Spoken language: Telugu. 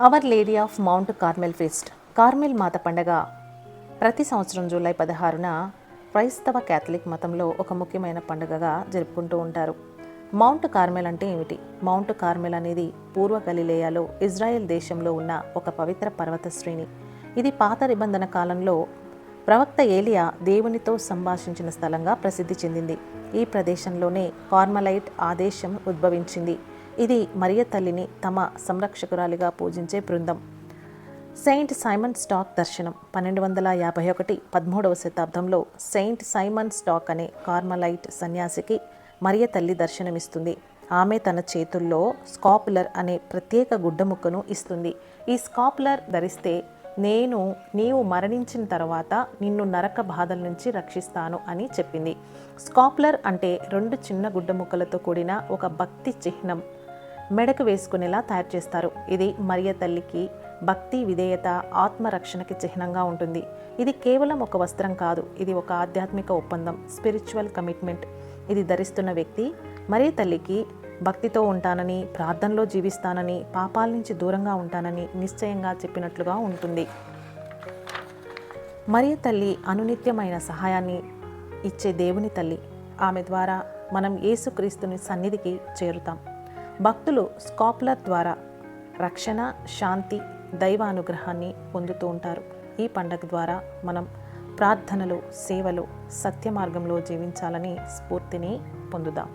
Hour Lady of Mount Carmel fest. Carmel మాత పండగ ప్రతి సంవత్సరం జూలై 16న క్రైస్తవ క్యాథలిక్ మతంలో ఒక ముఖ్యమైన పండుగగా జరుపుకుంటూ ఉంటారు. మౌంట్ కార్మెల్ అంటే ఏమిటి? మౌంట్ కార్మెల్ అనేది పూర్వ గలిలేయాలో ఇజ్రాయెల్ దేశంలో ఉన్న ఒక పవిత్ర పర్వత శ్రేణి. ఇది పాత నిబంధన కాలంలో ప్రవక్త ఏలియా దేవునితో సంభాషించిన స్థలంగా ప్రసిద్ధి చెందింది. ఈ ప్రదేశంలోనే కార్మలైట్ ఆదేశం ఉద్భవించింది. ఇది మరియ తల్లిని తమ సంరక్షకురాలిగా పూజించే బృందం. సెయింట్ సైమన్ స్టాక్ దర్శనం. 1251 13వ శతాబ్దంలో సెయింట్ సైమన్ స్టాక్ అనే కార్మలైట్ సన్యాసికి మరియ తల్లి దర్శనమిస్తుంది. ఆమె తన చేతుల్లో స్కాపులర్ అనే ప్రత్యేక గుడ్డముక్కను ఇస్తుంది. ఈ స్కాపులర్ ధరిస్తే నీవు మరణించిన తర్వాత నిన్ను నరక బాధల నుంచి రక్షిస్తాను అని చెప్పింది. స్కాపులర్ అంటే 2 చిన్న గుడ్డ ముక్కలతో కూడిన ఒక భక్తి చిహ్నం మెడకు వేసుకునేలా తయారు చేస్తారు. ఇది మరియ తల్లికి భక్తి, విధేయత, ఆత్మరక్షణకి చిహ్నంగా ఉంటుంది. ఇది కేవలం ఒక వస్త్రం కాదు, ఇది ఒక ఆధ్యాత్మిక ఒప్పందం, స్పిరిచువల్ కమిట్మెంట్. ఇది ధరిస్తున్న వ్యక్తి మరియ తల్లికి భక్తితో ఉంటానని, ప్రార్థనలో జీవిస్తానని, పాపాల నుంచి దూరంగా ఉంటానని నిశ్చయంగా చెప్పినట్లుగా ఉంటుంది. మరియ తల్లి అనునిత్యమైన సహాయాన్ని ఇచ్చే దేవుని తల్లి. ఆమె ద్వారా మనం యేసుక్రీస్తుని సన్నిధికి చేరుతాం. భక్తులు స్కాపులర్ ద్వారా రక్షణ, శాంతి, దైవ అనుగ్రహాన్ని పొందుతూ ఉంటారు. ఈ పండగ ద్వారా మనం ప్రార్థనలు, సేవలు, సత్య మార్గంలో జీవించాలని స్ఫూర్తిని పొందుదాం.